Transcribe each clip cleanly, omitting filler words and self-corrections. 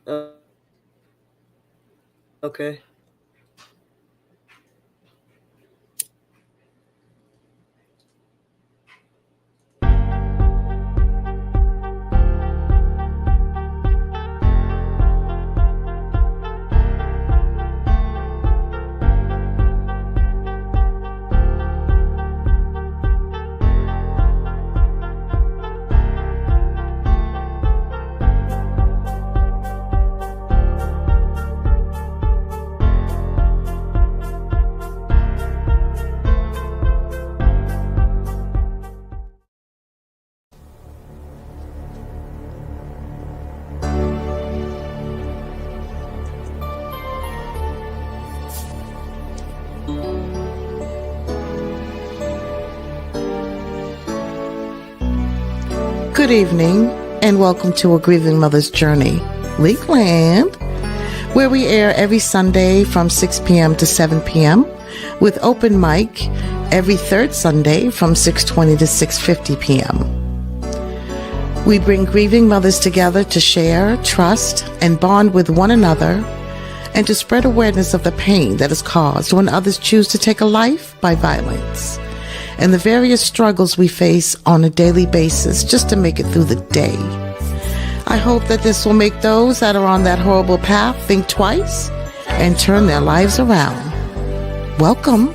Okay. Good evening, and welcome to A Grieving Mother's Journey, Leakland, where we air every Sunday from 6 p.m. to 7 p.m. with open mic every third Sunday from 6:20 to 6:50 p.m. We bring grieving mothers together to share, trust, and bond with one another, and to spread awareness of the pain that is caused when others choose to take a life by violence, and the various struggles we face on a daily basis just to make it through the day. I hope that this will make those that are on that horrible path think twice and turn their lives around. Welcome.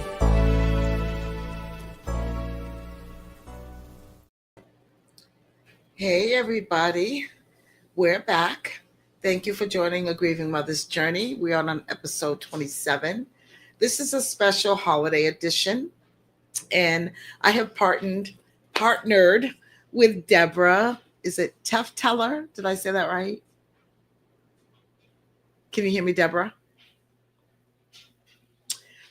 Hey everybody, we're back. Thank you for joining A Grieving Mother's Journey. We are on episode 27. This is a special holiday edition, and I have partnered with Debra. Is it Tefteller? Did I say that right? Can you hear me, Debra?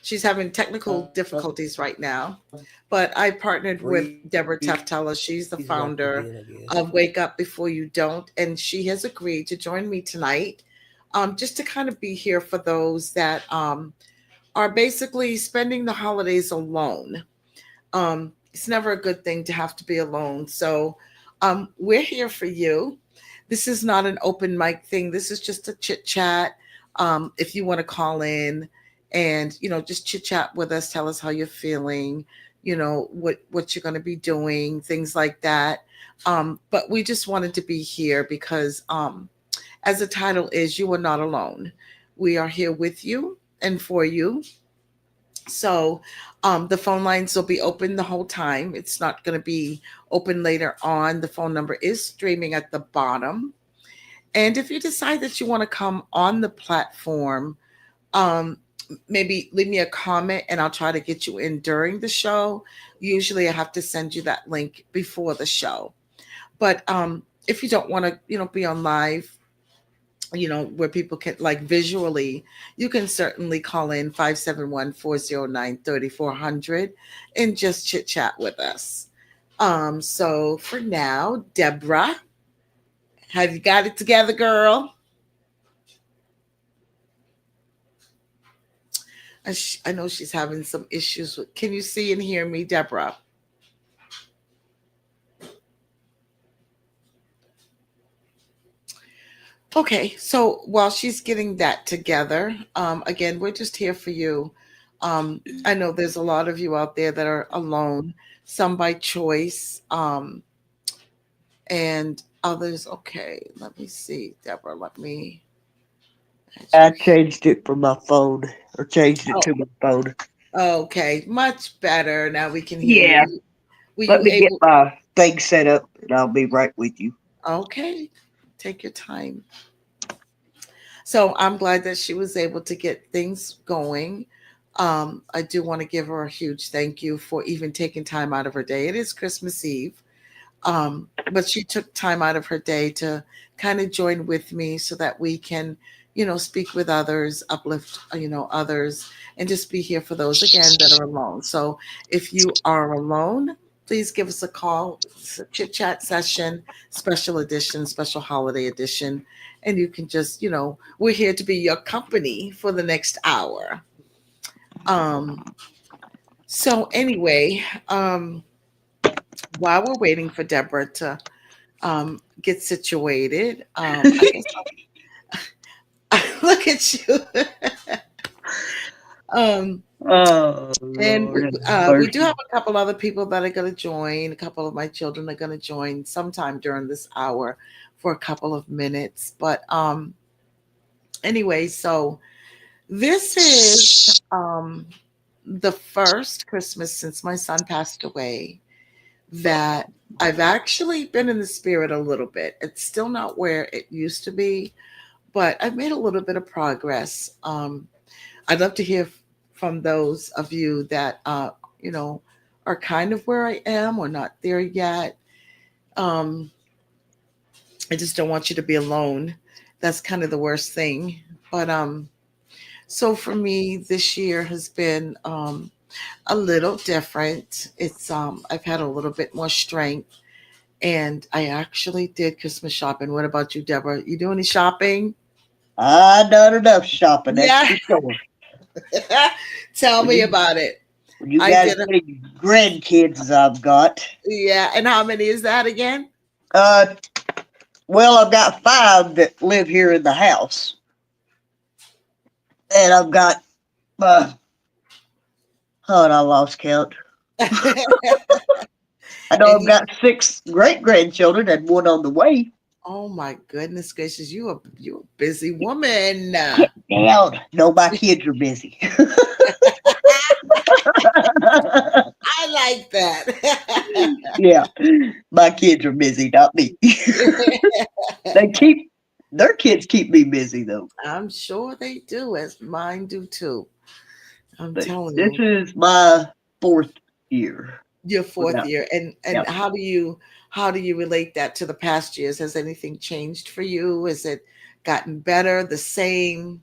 She's having technical difficulties right now, but I partnered with Debra Tefteller. She's the founder of Wake Up Before You Don't, and she has agreed to join me tonight just to kind of be here for those that are basically spending the holidays alone. It's never a good thing to have to be alone. So we're here for you. This is not an open mic thing. This is just a chit chat. If you want to call in and, just chit chat with us, tell us how you're feeling, what you're going to be doing, things like that. But we just wanted to be here because as the title is, you are not alone. We are here with you and for you. So the phone lines will be open the whole time. It's not going to be open later on. The phone number is streaming at the bottom. And if you decide that you want to come on the platform, maybe leave me a comment and I'll try to get you in during the show. Usually I have to send you that link before the show. But if you don't want to, be on live, where people can visually, you can certainly call in 571-409-3400 and just chit chat with us. So for now, Debra, have you got it together, girl? I know she's having some issues with, can you see and hear me, Debra? Okay, so while she's getting that together, again, we're just here for you. I know there's a lot of you out there that are alone, some by choice, and others. Okay, let me see, Deborah. I changed it from my phone, or changed it to my phone. Okay, much better. Now we can hear Yeah. you. Were Let you me get able? my thing set up, and I'll be right with you. Okay, take your time. So I'm glad that she was able to get things going. I do want to give her a huge thank you for even taking time out of her day. It is Christmas Eve, but she took time out of her day to kind of join with me so that we can, speak with others, uplift, others, and just be here for those again that are alone. So if you are alone, please give us a call. It's a chit chat session, special edition, special holiday edition. And you can just, we're here to be your company for the next hour. Um, so anyway, while we're waiting for Deborah to get situated, I guess Look at you. um, Oh and Lord have we do mercy. have a couple other people that are going to join. A couple of my children are going to join sometime during this hour for a couple of minutes. But anyway, so this is the first Christmas since my son passed away that I've actually been in the spirit a little bit. It's still not where it used to be, but I've made a little bit of progress. I'd love to hear from those of you that you know are kind of where I am or not there yet. Um, I just don't want you to be alone. That's kind of the worst thing. But so for me, this year has been a little different. It's I've had a little bit more strength, and I actually did Christmas shopping. What about you, Deborah? You do any shopping? I done enough shopping, that's Yeah. for sure. Tell When me you about it. when you I got as did. many grandkids as I've got. Yeah. And how many is that again? Uh well, I've got five that live here in the house. And I've got I lost count. I know And I've you, got six great grandchildren and one on the way. oh my goodness gracious, you a busy woman. Get down. No, my kids are busy. I like that. Yeah, my kids are busy, not me. they keep their kids keep me busy though. I'm sure they do, as mine do too. I'm But telling this you. is my fourth year Your fourth without. year. And Yep. how do you relate that to the past years? Has anything changed for you? Has it gotten better, the same?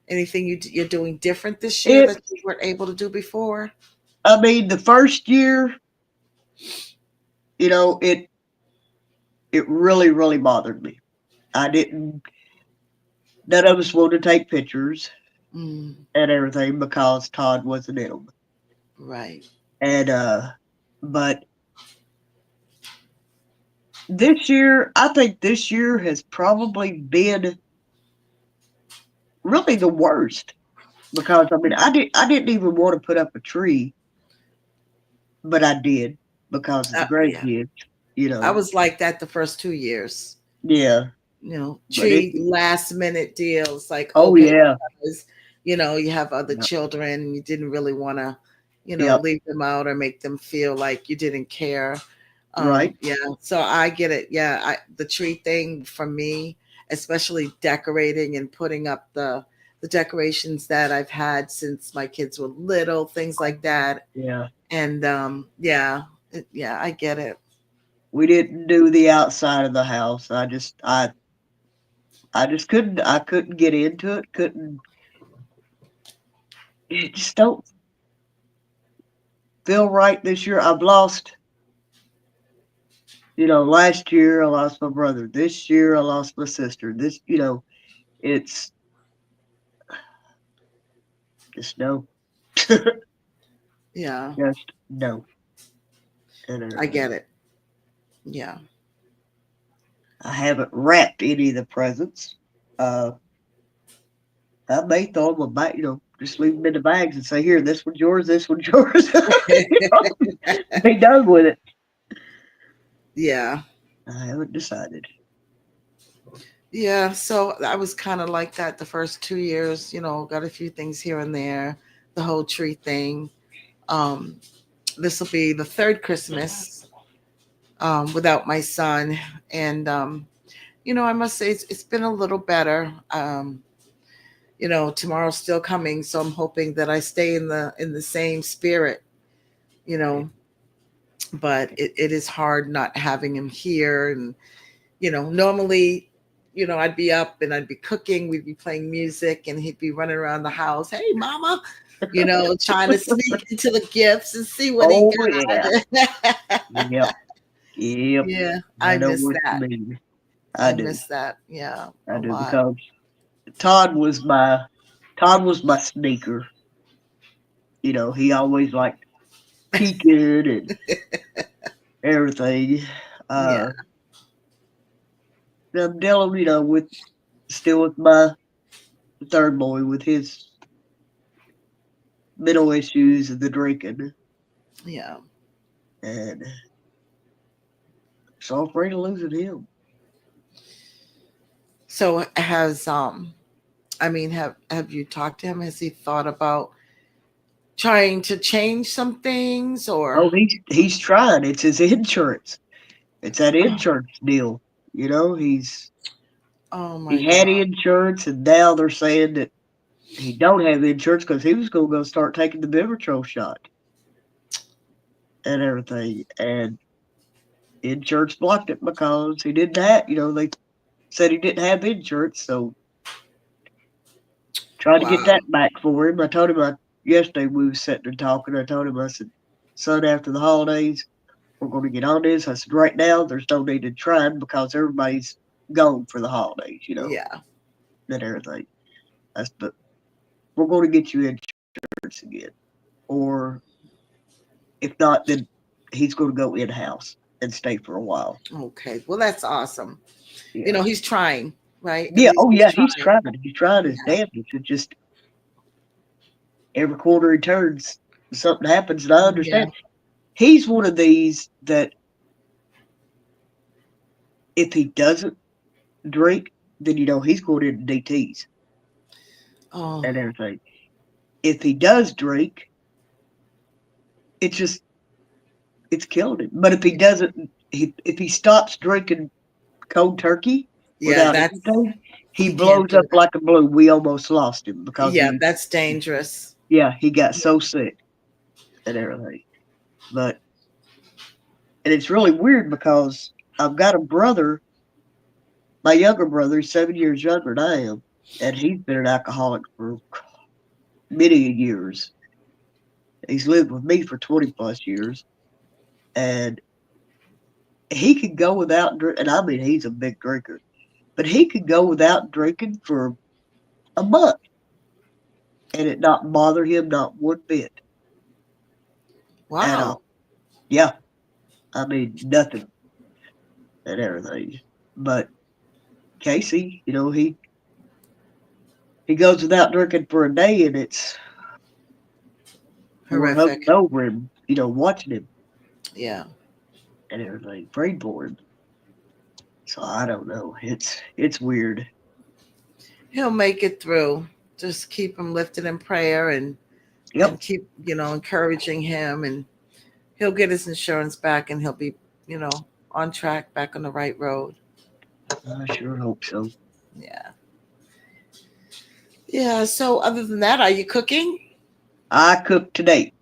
Anything you're doing different this year It. that you weren't able to do before? I mean, the first year, it really bothered me. I didn't. None of us wanted to take pictures Mm, and everything because Todd wasn't in them. right. And but this year, I think this year has probably been really the worst because I mean, I didn't even want to put up a tree, but I did because of the Yeah. grandkids. You I know, was like that the first 2 years. yeah, but it. Tree last minute deals like, Oh okay, yeah, because you have other yep, children and you didn't really want to, yep, leave them out or make them feel like you didn't care. right, Yeah, so I get it. Yeah, the tree thing for me, especially decorating and putting up the decorations that I've had since my kids were little, things like that. yeah. And yeah, yeah, I get it. We didn't do the outside of the house. I just couldn't get into it. Couldn't. It just don't feel right this year. I've lost. Last year I lost my brother. This year I lost my sister. It's just no, Yeah, just no, and I everything. get it. Yeah. I haven't wrapped any of the presents. Uh, I may throw them back. Just leave them in the bags and say, "Here, this one's yours. This one's yours." Be done with it. Yeah. I haven't decided. Yeah, so I was kind of like that the first 2 years, got a few things here and there, the whole tree thing. Um, this will be the third Christmas without my son. And, I must say it's been a little better. Tomorrow's still coming, so I'm hoping that I stay in the same spirit, you know, but it is hard not having him here. And normally, I'd be up and I'd be cooking, we'd be playing music, and he'd be running around the house. Hey, mama, trying to sneak into the gifts and see what he Oh yeah, got. yep, yep. Yeah, I I know miss what you that. mean. I I do. miss that. Yeah, I a do lot. because Todd was my sneaker. He always liked peeking and everything. Yeah, Uh, I'm dealing, with still with my the third boy with his mental issues and the drinking, Yeah. and so afraid of losing him. So I mean, have you talked to him? Has he thought about trying to change some things or Oh, he's trying. It's his insurance. It's that insurance deal. You know, oh my he had God. insurance, and now they're saying that he don't have insurance because he was going to go start taking the Vivitrol shot and everything, and insurance blocked it because he didn't have. You know, they said he didn't have insurance, so trying to get Wow. that back for him. I told him yesterday we was sitting and talking. I told him, I said, son, after the holidays, we're going to get on this. I said, right now, there's no need in trying because everybody's gone for the holidays, you know, Yeah. and everything. I said, but we're going to get you insurance again. Or if not, then he's going to go in house and stay for a while. Okay. Well, that's awesome. You Yeah. know, he's trying, right? At Yeah. least Oh, he's yeah. He's trying. trying. He's trying his Yeah. damnedest. It's just every quarter he turns, something happens. And I Yeah. understand. He's one of these that if he doesn't drink, then you know he's going into DTs Oh, and everything. If he does drink, it's just it's killing him. But if he doesn't, if he stops drinking cold turkey yeah, without that's anything, he he can't blows do up that. like a balloon. We almost lost him because Yeah, that's dangerous. yeah, he got so sick and everything. But and it's really weird because I've got a brother, my younger brother, he's 7 years younger than I am, and he's been an alcoholic for many years. He's lived with me for 20 plus years, and he could go without drink. And I mean, he's a big drinker, but he could go without drinking for a month and it not bother him not one bit at Wow. all. Yeah, I mean nothing and everything. But Casey, you know, he goes without drinking for a day, and we're hugging Horrific. over him, you know, watching him Yeah. and everything, praying for him. So I don't know. It's weird. He'll make it through. Just keep him lifted in prayer and Yep, keep, encouraging him, and he'll get his insurance back and he'll be, on track, back on the right road. I sure hope so. Yeah. Yeah. So other than that, are you cooking? I cooked today.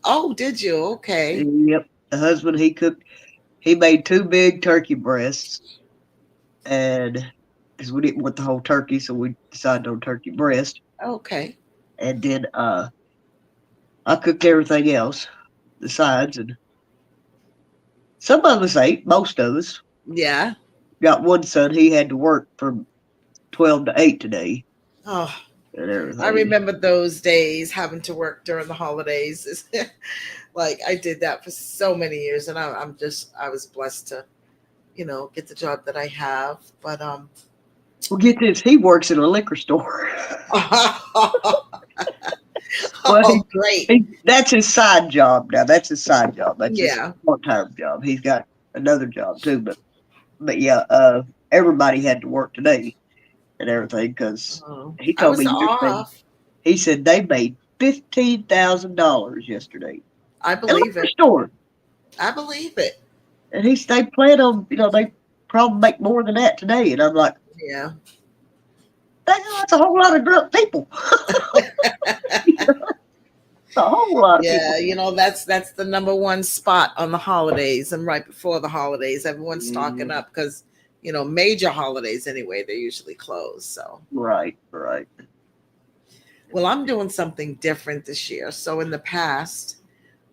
Oh, did you? Okay. Yep, the husband he cooked. He made two big turkey breasts, and because we didn't want the whole turkey, so we decided on turkey breast. Okay. And then I cooked everything else, the sides, and some of us ate. Most of us. Yeah. Got one son. He had to work from 12 to 8 today Oh, and I everything. remember those days having to work during the holidays. Like I did that for so many years, and I was blessed to, get the job that I have. But Well, get this. He works in a liquor store. Well, oh, great. that's his side job now. That's his side job. That's his Yeah. part-time job. He's got another job too, but yeah, everybody had to work today and everything because Oh, he I told was me yesterday. off. He said they made $15,000 yesterday I in a believe liquor it. store, I believe it. and they plan on they probably make more than that today. And I'm like, Yeah. that's a whole lot of drunk people. A whole lot of people. Yeah, that's the number one spot on the holidays and right before the holidays. Everyone's stocking Mhm. up because, major holidays anyway, they're usually closed. So, Right, right. well, I'm doing something different this year. So in the past,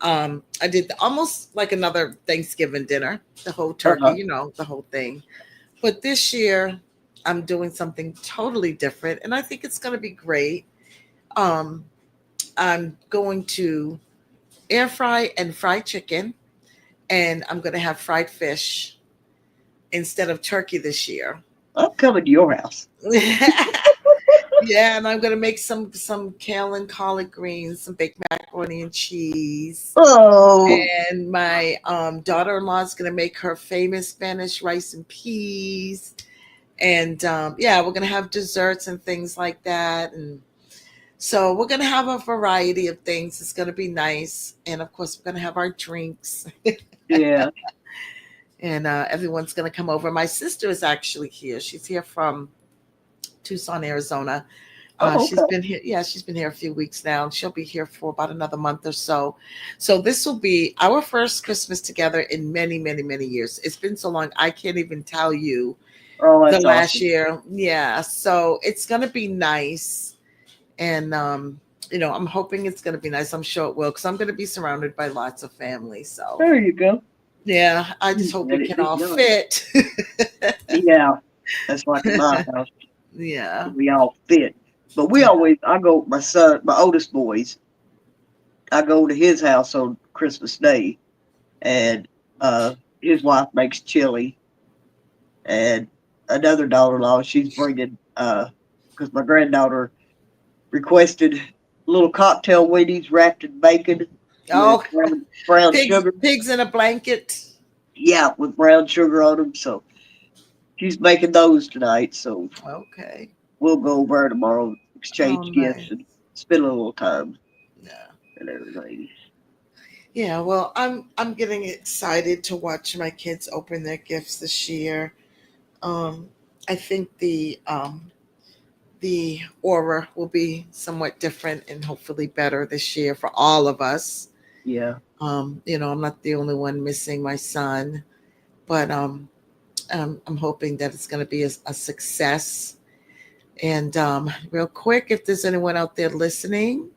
I did almost like another Thanksgiving dinner, the whole turkey, Uh-huh. the whole thing. But this year, I'm doing something totally different, and I think it's going to be great. Um, I'm going to air fry and fry chicken, and I'm going to have fried fish instead of turkey this year. I'm coming to your house. Yeah, and I'm gonna make some kale and collard greens, some baked macaroni and cheese. Oh, And my daughter-in-law is gonna make her famous Spanish rice and peas. And yeah, we're gonna have desserts and things like that. And so we're gonna have a variety of things. It's gonna be nice. And of course, we're gonna have our drinks. yeah. And everyone's gonna come over. My sister is actually here. She's here from Tucson, Arizona. Oh, She's okay. been here. Yeah, she's been here a few weeks now, and she'll be here for about another month or so. So this will be our first Christmas together in many, many, many years. It's been so long, I can't even tell you Oh, the that's last awesome. year. Yeah, so it's gonna be nice, and I'm hoping it's gonna be nice. I'm sure it will, because I'm gonna be surrounded by lots of family. So There you go. yeah, I just hope we Let it can be all done. fit. Yeah, that's like in my house. Yeah. We all fit. But we Yeah. always, I go, my son, my oldest boys, I go to his house on Christmas Day, and his wife makes chili, and another daughter-in-law, she's bringing, because my granddaughter requested little cocktail weenies wrapped in bacon with Oh, brown sugar. pigs in a blanket. Yeah, with brown sugar on them. So she's making those tonight. So Okay. we'll go over there tomorrow, Oh, exchange gifts, nice. and spend a little time Yeah. and everything. Yeah, well, I'm getting excited to watch my kids open their gifts this year. Um, I think the aura will be somewhat different and hopefully better this year for all of us. Yeah, I'm not the only one missing my son, but I'm hoping that it's going to be a success. And real quick, if there's anyone out there listening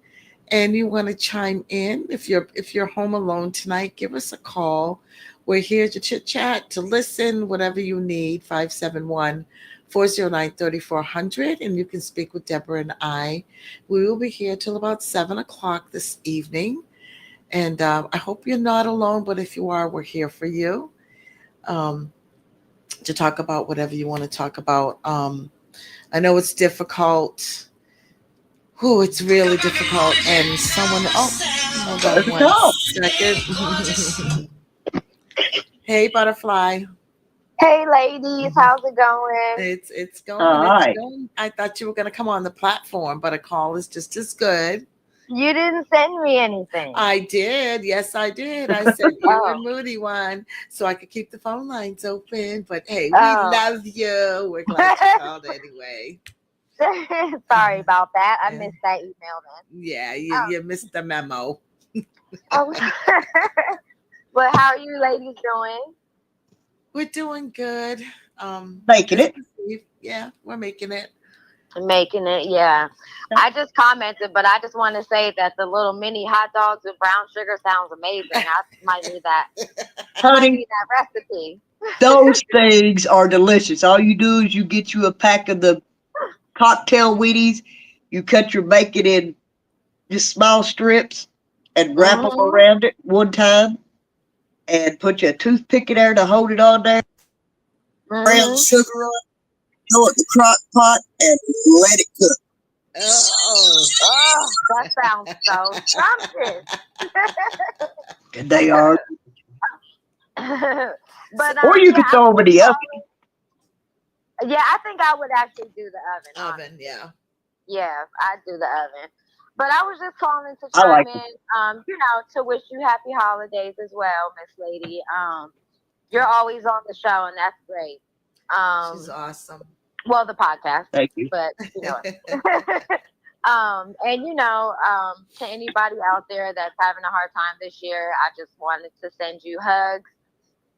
and you want to chime in, if you're home alone tonight, give us a call. We're here to chit chat, to listen, whatever you need. 571-409-3400, and you can speak with Deborah and I. We will be here till about 7 o'clock this evening. And I hope you're not alone, but if you are, we're here for you, um, to talk about whatever you want to talk about. I know it's difficult. Oh, it's really difficult. And someone, hold there's on a one call. second. Hey, butterfly. Hey ladies, how's it going? It's going. All It's right. going. I thought you were going to come on the platform, but a call is just as good. You didn't send me anything. I did. Yes, I did. I sent you Oh, and Moody one so I could keep the phone lines open. But hey, we oh. love you. We're glad you called anyway. Sorry about that. I Yeah, missed that email then. yeah, you missed the memo. Oh, but how are you ladies doing? We're doing good. Making it. Christmas Eve. Yeah, we're making it. Making it, yeah. I just commented, but I just want to say that the little mini hot dogs with brown sugar sounds amazing. I might need that. I might Honey, need that recipe. those things are delicious. All you do is you get you a pack of the cocktail Wheaties, you cut your bacon in just small strips and wrap them Mm-hmm. around it one time and put your toothpick in there to hold it on there. Brown Mm-hmm. sugar on it, throw it in the crock pot and let it cook. Oh, Oh, that sounds so scrumptious. And they are, But or you yeah, could I throw was them in just the oven. yeah, I think I would actually do the oven, oven. honestly. Yeah. Yeah, I'd do the oven. But I was just calling to I chime like them. in, to wish you happy holidays as well, Miss Lady. You're always on the show, and that's great. She's Um, awesome. well, the podcast, Thank you. but to anybody out there that's having a hard time this year, I just wanted to send you hugs.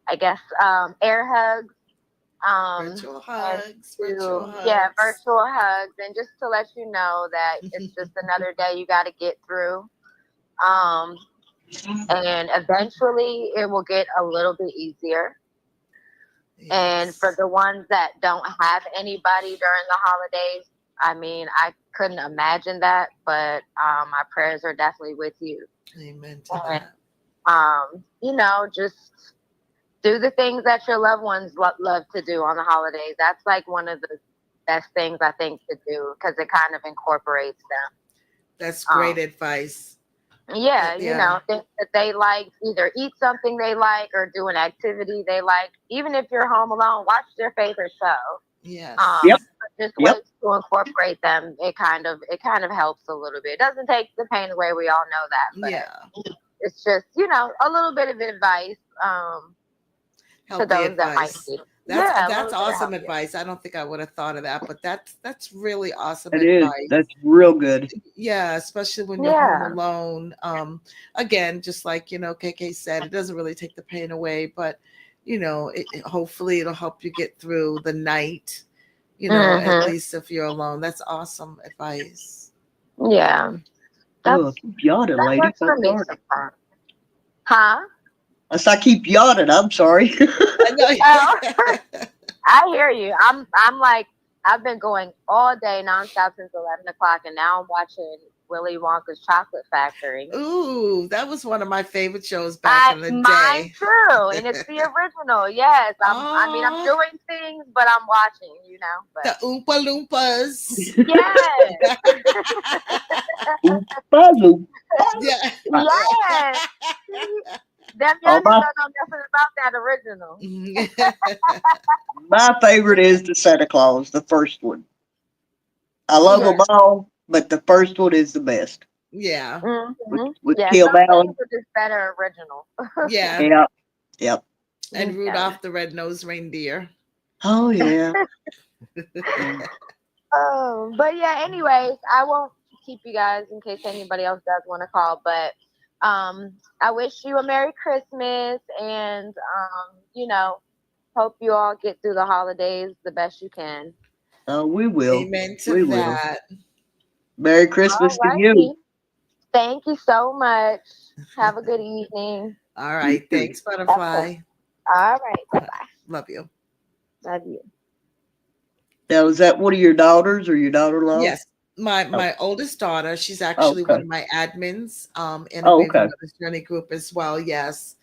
I guess air hugs. Virtual And hugs. Virtual yeah, hugs. virtual hugs, and just to let you know that it's just another day you got to get through. Um, and eventually it will get a little bit easier. And for Yes. the ones that don't have anybody during the holidays, I mean, I couldn't imagine that, but my prayers are definitely with you. Amen to And, that. just do the things that your loved ones love to do on the holidays. That's like one of the best things I think to do because it kind of incorporates them. That's great advice. Yeah, Yeah. things that they like, either eat something they like or do an activity they like. Even if you're home alone, watch their favorite show. Yes. Yep. Just Yep. ways to incorporate them. It kind of helps a little bit. It doesn't take the pain away. We all know that, Yeah. but it's just a little bit of advice to Healthy those that might advice. need. Yeah, a That's little bit of awesome healthy. advice. I don't think I would have thought of that, but that's really awesome It is. advice. That's real good. Yeah, especially when you're home Yeah. alone. Again, just like KK said, it doesn't really take the pain away, but hopefully it'll help you get through the night. At Mhm. least if you're alone. That's awesome advice. Yeah. Oh, I That's keep yawning, that ladies. works I'm for me sorry. sometimes. Huh? I keep yawning. I'm sorry. I Oh, know. I hear you. I'm like I've been going all day nonstop since 11 o'clock, and now I'm watching Willy Wonka's Chocolate Factory. Ooh, that was one of my favorite shows back in the Mine day. too, and it's the original. Yes, I'm Oh, doing things, but I'm watching. the But Oompa Loompas. yes, Oompa loompa. Yeah. yes. Them Oh, youngins don't know nothing about that original. my favorite is the Santa Claus, the first one. I love Yeah. them all, but the first one is the best Yeah. with Yeah, Kim some things Allen. are just better original. Yeah. Yep. Yep. And Yeah. Rudolph the Red-Nosed Reindeer. Oh yeah. Yeah. But yeah, anyways, I won't keep you guys in case anybody else does want to call, but I wish you a Merry Christmas and hope you all get through the holidays the best you can. We will. Amen to We will. that. Merry All Christmas to you. righty. Thank you so much. Have a good evening. All You right. too. Thanks, Okay. Butterfly. All right. Bye-bye. Love you. Love you. Now, is that one of your daughters or your daughter-in-law? Yes. My Oh, my oldest daughter, she's actually one okay. of my admins in a Oh, Baby okay. Mother's Journey group as well. Yes.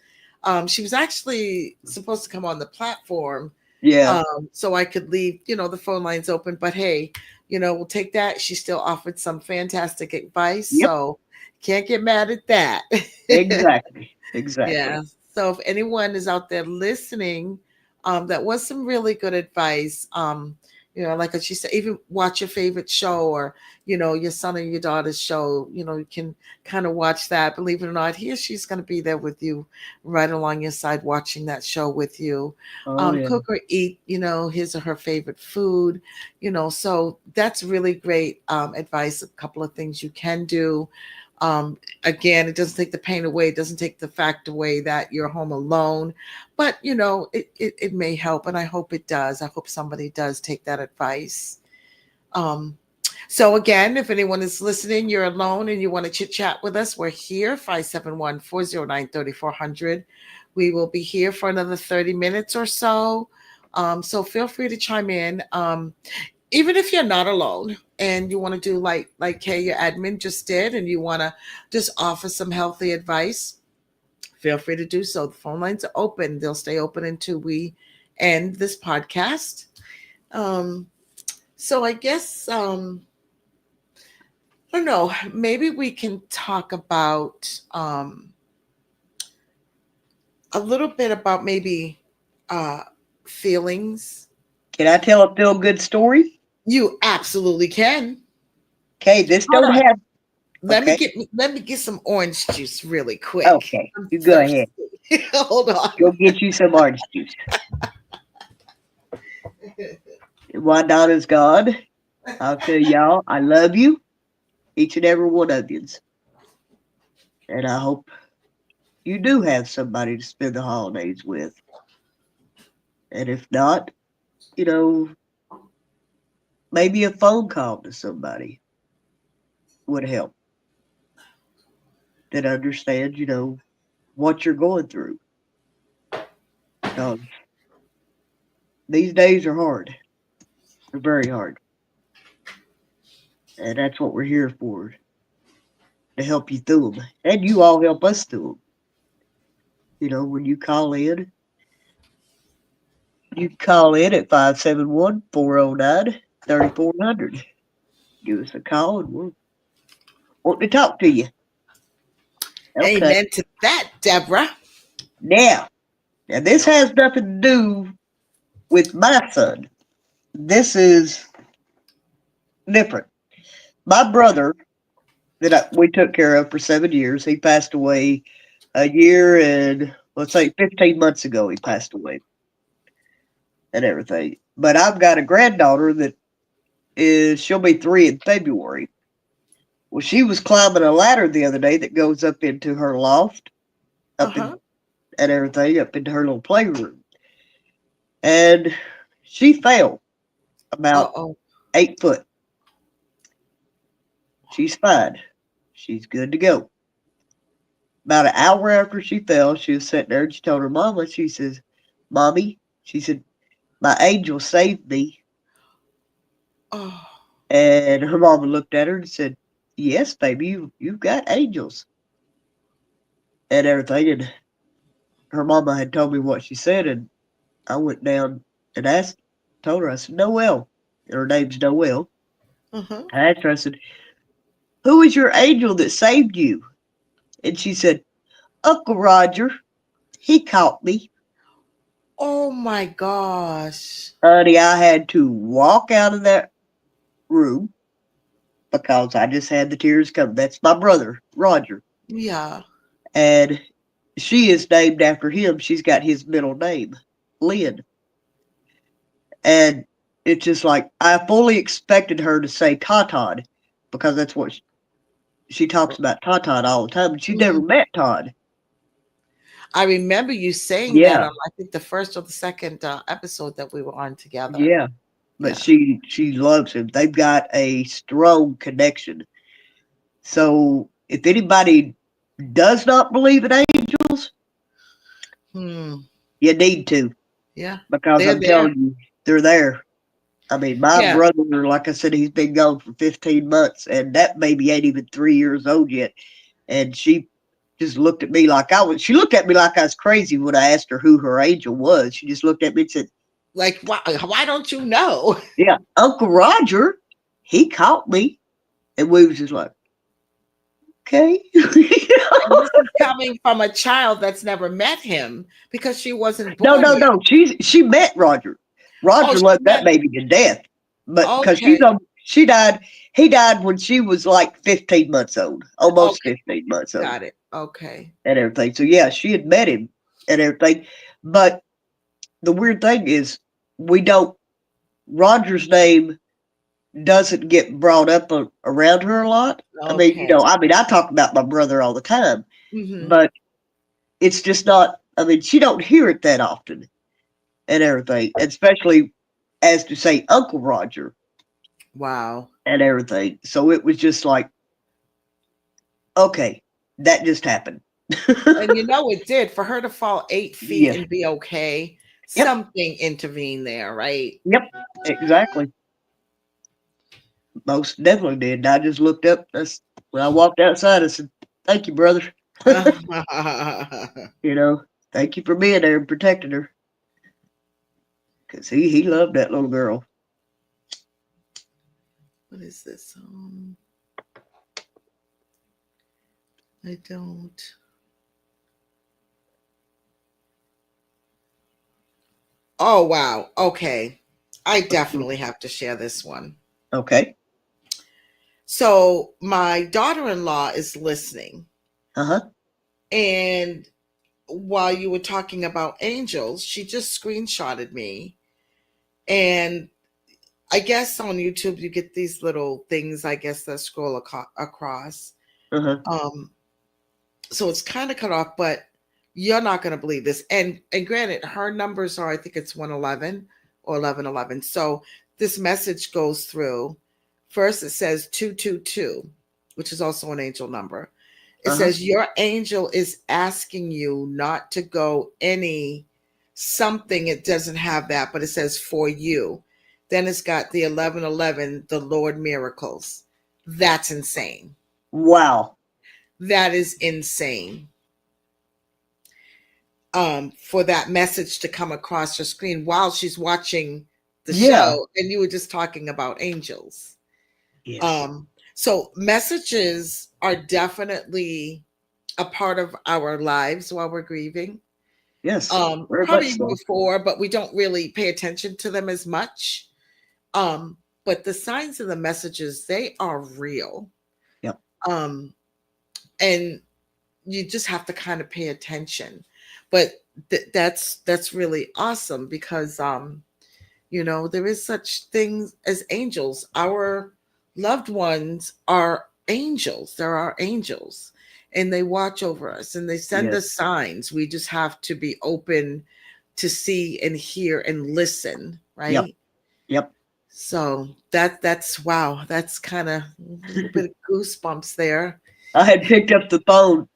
She was actually supposed to come on the platform Yeah. so I could leave, the phone lines open. But hey, we'll take that. She still offered some fantastic advice. Yep. So can't get mad at that. Exactly. Exactly. Yeah. So if anyone is out there listening, that was some really good advice. Like she said, even watch your favorite show or, your son or your daughter's show, you can kind of watch that. Believe it or not, he or she's going to be there with you right along your side, watching that show with you. Oh yeah. Cook or eat, his or her favorite food, so that's really great advice. A couple of things you can do. Again, it doesn't take the pain away. It doesn't take the fact away that you're home alone, but it may help, and I hope it does. I hope somebody does take that advice. Um, so again, if anyone is listening, you're alone and you want to chit chat with us, we're here 571-409-3400. We will be here for another 30 minutes or so. So feel free to chime in. Even if you're not alone and you want to do like Kay, your admin just did, and you want to just offer some healthy advice, feel free to do so. The phone lines are open. They'll stay open until we end this podcast. So I guess I don't know, maybe we can talk about a little bit about maybe uh feelings. Can I tell a feel good story? You absolutely can. Okay, this Hold don't on. have. Let me Okay. get some orange juice really quick. Okay. I'm You go thirsty. ahead. Hold on. Go get you some orange juice. While Donna's gone, I'll tell y'all I love you, each and every one of you, and I hope you do have somebody to spend the holidays with. And if not, you know, maybe a phone call to somebody would help that understands, what you're going through. Because these days are hard. They're very hard. And that's what we're here for, to help you through them. And you all help us through them. When you call in at 571-409 3400. Give us a call and we'll want to talk to you. Okay. Amen to that, Deborah. Now this has nothing to do with my son. This is different. My brother that we took care of for 7 years, he passed away a year and let's say 15 months ago. He passed away and everything. But I've got a granddaughter that she'll be 3 in February. Well, she was climbing a ladder the other day that goes up into her loft, up in and everything, up into her little playroom. And she fell about 8 foot. She's fine. She's good to go. About an hour after she fell, she was sitting there and she told her mama, she says, Mommy, she said, my angel saved me. Oh. And her mama looked at her and said, yes, baby, you've got angels. And everything. And her mama had told me what she said, and I went down and told her, I said, Noelle, and her name's Noelle. I asked her, I said, who is your angel that saved you? And she said, Uncle Roger, he caught me. Oh my gosh. Honey, I had to walk out of that room because I just had the tears come. That's my brother, Roger. Yeah. And she is named after him. She's got his middle name, Lynn. And it's just like, I fully expected her to say Todd because that's what she talks about Todd all the time. She never met Todd. I remember you saying that on, I think, the first or the second episode that we were on together. Yeah. But she loves him. They've got a strong connection. So if anybody does not believe in angels, you need to. Yeah. Because I'm telling you, they're there. I mean, my brother, like I said, he's been gone for 15 months, and that baby ain't even 3 years old yet. And she just looked at me like she looked at me like I was crazy when I asked her who her angel was. She just looked at me and said, like, why don't you know? Yeah, Uncle Roger, he caught me. And we was just like, okay. And this is coming from a child that's never met him because she wasn't born. No. She met Roger. Roger loved that baby to death. But because he died when she was like 15 months old. Almost 15 months old. Got it. Okay. And everything. So yeah, she had met him and everything. But the weird thing is Roger's name doesn't get brought up around her a lot. Okay. I mean, I talk about my brother all the time, but it's just not, she don't hear it that often and everything, especially as to say Uncle Roger. Wow. And everything. So it was just like, okay, that just happened. And it did. For her to fall 8 feet and be okay, something intervened there, right? Yep, exactly. Most definitely did. And I just looked up. When I walked outside, I said, thank you, brother. Thank you for being there and protecting her. Because he loved that little girl. What is this? I don't. Oh, wow. Okay. I definitely have to share this one. Okay. So my daughter-in-law is listening. And while you were talking about angels, she just screenshotted me. And I guess on YouTube, you get these little things, I guess, that scroll across. So it's kind of cut off, but you're not going to believe this. And granted, her numbers are, I think it's 111 or 1111. So this message goes through. First, it says 222, which is also an angel number. It says, your angel is asking you not to go something. It doesn't have that, but it says for you. Then it's got the 1111, the Lord miracles. That's insane. Wow. That is insane. For that message to come across her screen while she's watching the Yeah. show, and you were just talking about angels. Yes. So messages are definitely a part of our lives while we're grieving. Yes. Very Probably much even so. before, but we don't really pay attention to them as much. But the signs and the messages, they are real. Yep. Um, and you just have to kind of pay attention. But that's really awesome because you know, there is such things as angels. Our loved ones are angels. There are angels, and they watch over us and they send us Yes. signs. We just have to be open to see and hear and listen, Yep. right? Yep. So that's wow, that's kind of a little bit of goosebumps there. I had picked up the phone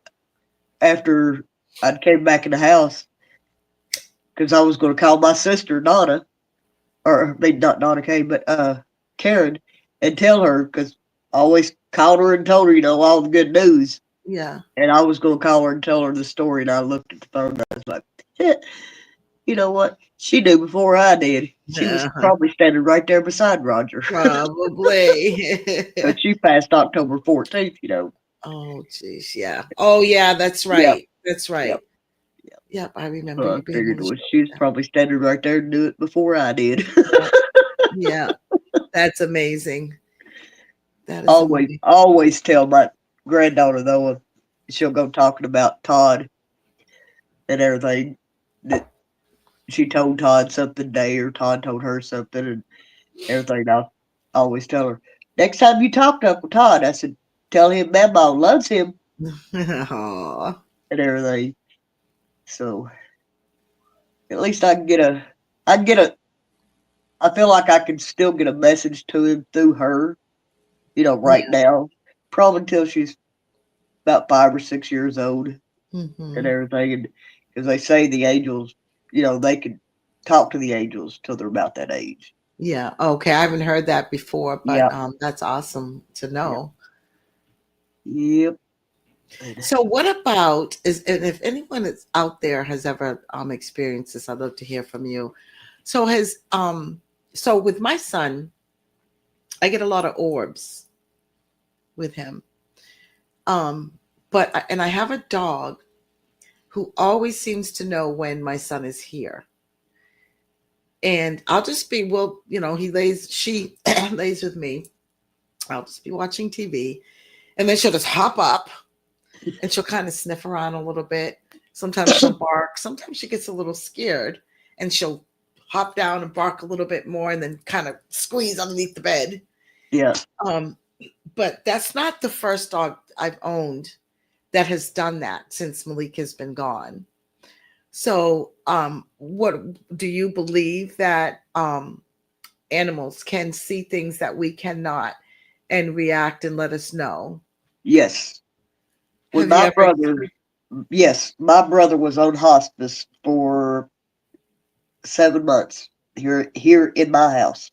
after I came back in the house because I was going to call my sister Donna, or I mean not Donna Kay, but Karen, and tell her because I always called her and told her, you know, all the good news. Yeah. And I was going to call her and tell her the story. And I looked at the phone and I was like, eh, you know what? She knew before I did. She was Uh-huh. probably standing right there beside Roger. Probably. But she passed October 14th, you know. Oh, geez. Yeah. Oh, yeah. That's Yep. right. That's Yep. right. Yep. Yep. I remember So I you being on figured the it was show. she was probably standing right there and knew it before I did. Yeah. Yeah. That's amazing. That is always, amazing. always tell my granddaughter though, if she'll go talking about Todd and everything, that she told Todd something today or Todd told her something and everything. I always tell her, next time you talk to Uncle Todd, I said, tell him Mama loves him Aw. and everything. So at least I can get a, I feel like I can still get a message to him through her, you know, right Yeah. now, probably until she's about 5 or 6 years old and Hmm. everything. And because they say the angels, you know, they can talk to the angels till they're about that age. Yeah. Okay. I haven't heard that before, but Yeah. that's awesome to Yeah. know. Yep. So, what about is and if anyone is out there has ever experienced this, I'd love to hear from you. So so with my son, I get a lot of orbs with him. And I have a dog who always seems to know when my son is here. And I'll just be, well, you know, she lays with me. I'll just be watching TV, and then she'll just hop up and she'll kind of sniff around a little bit. Sometimes she'll bark. Sometimes she gets a little scared and she'll hop down and bark a little bit more and then kind of squeeze underneath the bed. Yeah. Um, but that's not the first dog I've owned that has done that since Malik has been gone. So, what do you believe that animals can see things that we cannot and react and let us know? Yes. When Have you my ever brother, yes, my brother was on hospice for 7 months here in my house,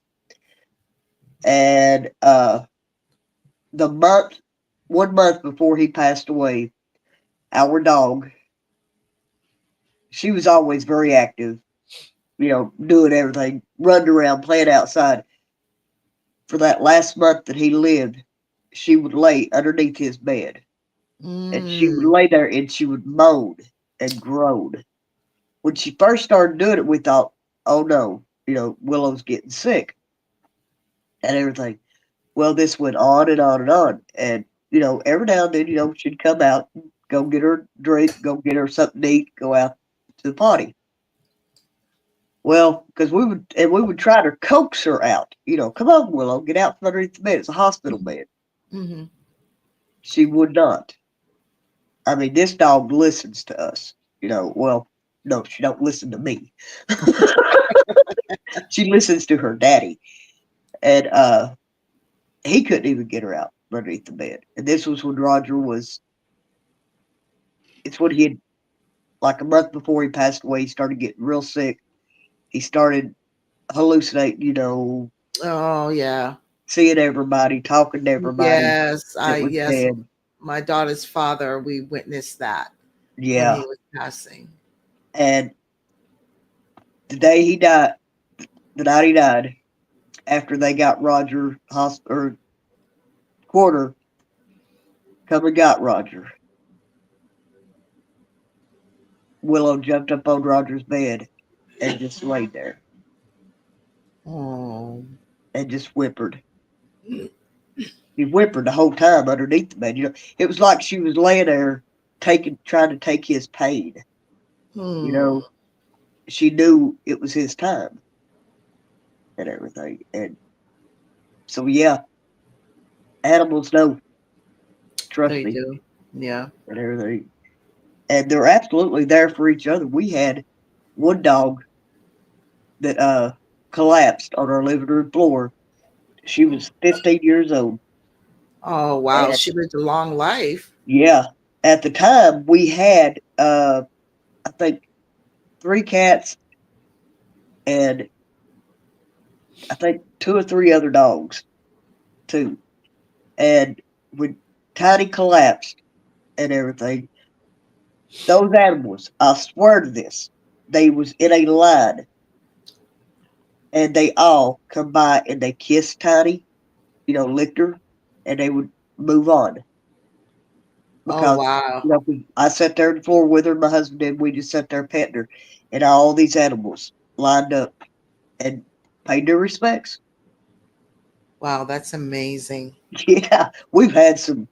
and the month, 1 month before he passed away, our dog, she was always very active, you know, doing everything, running around, playing outside. For that last month that he lived, she would lay underneath his bed and she would Mm, lay there and she would moan and groan. When she first started doing it, we thought, oh no, you know, Willow's getting sick and everything. Well, this went on and on and on. And, you know, every now and then, you know, she'd come out, go get her drink, go get her something to eat, go out to the potty. Well, because we would try to coax her out. You know, come on, Willow, get out from underneath the bed. It's a hospital bed. mhm. She would not. I mean, this dog listens to us. You know, well, no, she don't listen to me. She listens to her daddy, and he couldn't even get her out from underneath the bed. And this was when Roger was. It's when he had like a month before he passed away. He started getting real sick. He started hallucinating. You know, Oh yeah. seeing everybody, talking to everybody Yes, that was yes, dead. my daughter's father, we witnessed that when he Yeah. was passing. And the day he died, the 99, after they got Roger or Quarter, come and got Roger. Willow jumped up on Roger's bed and just laid there Oh. and just whimpered. He whimpered the whole time underneath the bed. You know, it was like she was laying there trying to take his pain. You know, she knew it was his time and everything. And so, yeah, animals know. Trust They me. do. Yeah. And everything. And they're absolutely there for each other. We had one dog that collapsed on our living room floor. She was 15 years old. Oh, wow. And She lived a long life. yeah, at the time we had I think 3 cats and I think 2 or 3 other dogs too. And when Tiny collapsed and everything, those animals, I swear to this, they was in a line and they all come by and they kissed Tiny, you know, licked her, and they would move on. Oh, Because, wow. you know, I sat there on the floor with her, my husband and we just sat there petting her, and all these animals lined up and paid their respects. Wow, that's amazing. Yeah, we've had some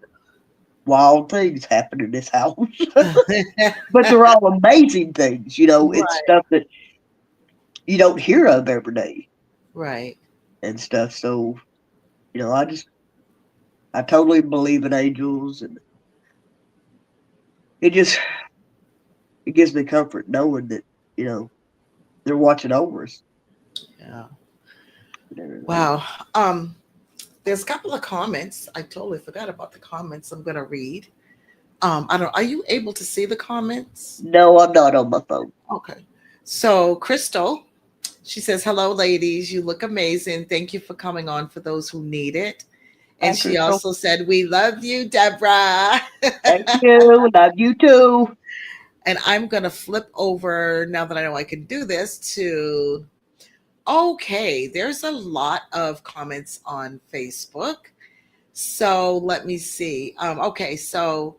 wild things happen in this house, but they're all amazing things. You know, it's Right. stuff that you don't hear of every day Right. and stuff. So, you know, I totally believe in angels, and it just it gives me comfort knowing that, you know, they're watching over us Yeah. and everything. Wow. There's a couple of comments. I totally forgot about the comments I'm gonna read. I don't Are you able to see the comments? No, I'm not on my phone. Okay. So Crystal, she says, "Hello, ladies. You look amazing. Thank you for coming on for those who need it." And Hi, she Crystal. also said, "We love you, Debra." Thank you. Love you too. And I'm going to flip over, now that I know I can do this, to okay, there's a lot of comments on Facebook. So let me see. Okay, so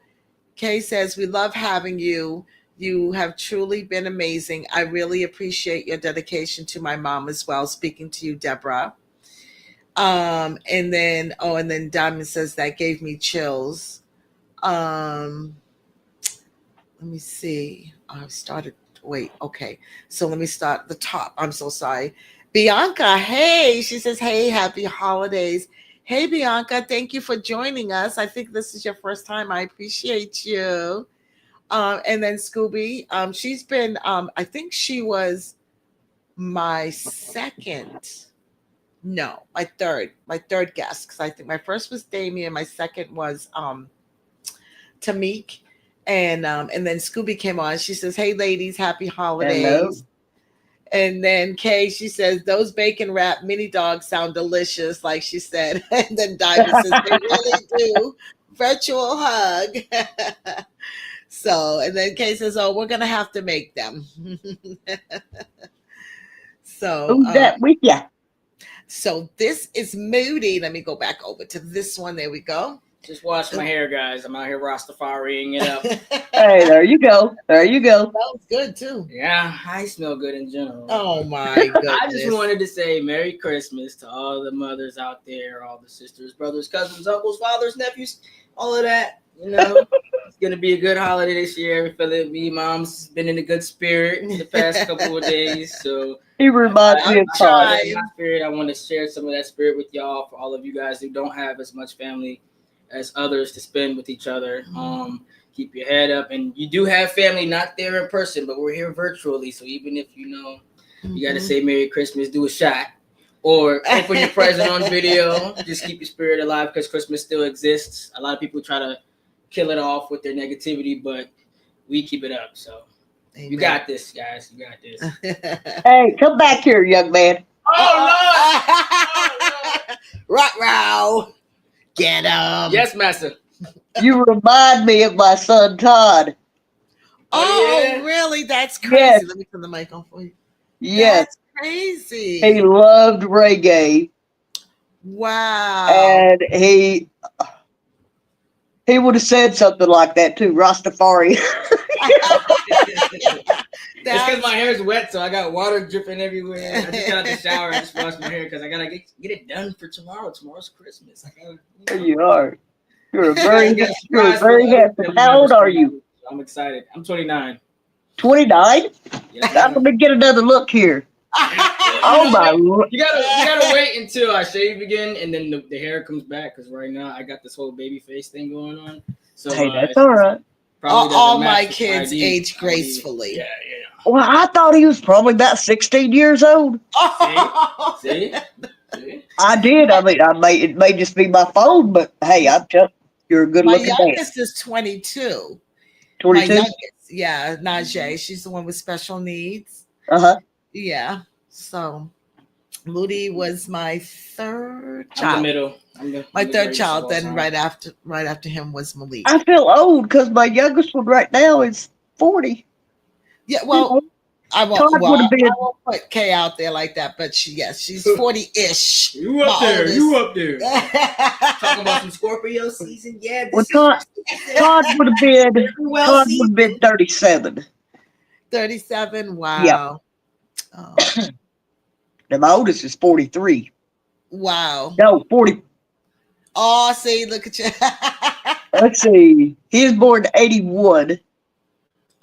Kay says, "We love having you. You have truly been amazing. I really appreciate your dedication to my mom as well." Speaking to you, Deborah. And then Diamond says, "That gave me chills." Um, let me see. I started. Wait, okay. So let me start at the top. I'm so sorry. Bianca, hey, she says, "Hey, happy holidays." Hey, Bianca, thank you for joining us. I think this is your first time. I appreciate you. And then Scooby, she's been, I think she was my my third guest. Because I think my first was Damien, my second was Tamik, and then Scooby came on. She says, "Hey, ladies, happy Hello. holidays." And then Kay, she says, "Those bacon wrap mini dogs sound delicious," like she said. And then Diamond says, "They really do." Virtual hug. So, and then Kay says, "Oh, we're gonna have to make them." So, Who's that with you? so this is Moody. Let me go back over to this one. There we go. Just wash my hair, guys. I'm out here Rastafariing it up. Hey, there you go. There you go. Smells good too. Yeah, I smell good in general. Oh my goodness. I just wanted to say Merry Christmas to all the mothers out there, all the sisters, brothers, cousins, uncles, fathers, nephews, all of that. You know, it's gonna be a good holiday this year. I feel it. Me, mom's been in a good spirit the past couple of days, so He reminds me of Todd. in my spirit. I want to share some of that spirit with y'all. For all of you guys who don't have as much family as others to spend with each other, keep your head up. And you do have family not there in person, but we're here virtually. So even if you know you got to say Merry Christmas, do a shot, or open your present on video. Just keep your spirit alive because Christmas still exists. A lot of people try to kill it off with their negativity, but we keep it up. So you got this, guys. You got this. Hey, come back here, young man. Oh, Lord. Rock row. Get him. Yes, master. You remind me of my son Todd. Oh, yeah. really? That's crazy. Yes. Let me turn the mic on for you. Yes. That's crazy. He loved reggae, Wow. and he would have said something like that too, Rastafari. It's because my hair's wet, so I got water dripping everywhere. I just got out the shower and just washed my hair because I gotta get it done for tomorrow. Tomorrow's Christmas. You are. You're a very, Get a you're a surprise for very the other handsome. family How old members are coming you? over. I'm excited. I'm 29. 29. Yes, Let me get another look here. Oh my! You gotta wait until I shave again, and then the hair comes back. Because right now I got this whole baby face thing going on. So Hey, that's all right. All my kids age gracefully. Yeah. Well, I thought he was probably about 16 years old. See? I did. I mean, it may just be my phone, but hey, I'm telling you, you're a good My looking man. youngest is 22. 22. My youngest, yeah, Najee. She's the one with special needs. Yeah. So Moody was my third child. I'm the middle. My third child. Then right after him was Malik. I feel old because my youngest one right now is 40. Yeah. Well, I won't. Todd would have been. I won't put Kay out there like that, but she's 40-ish. You up there? Talking about some Scorpio season? Yeah. Well, Todd would have been. Todd would have been 37. 37. Wow. Yeah. Oh. And my oldest is 43. Wow. No, 40. Oh, see, look at you. Let's see. He was born in 81.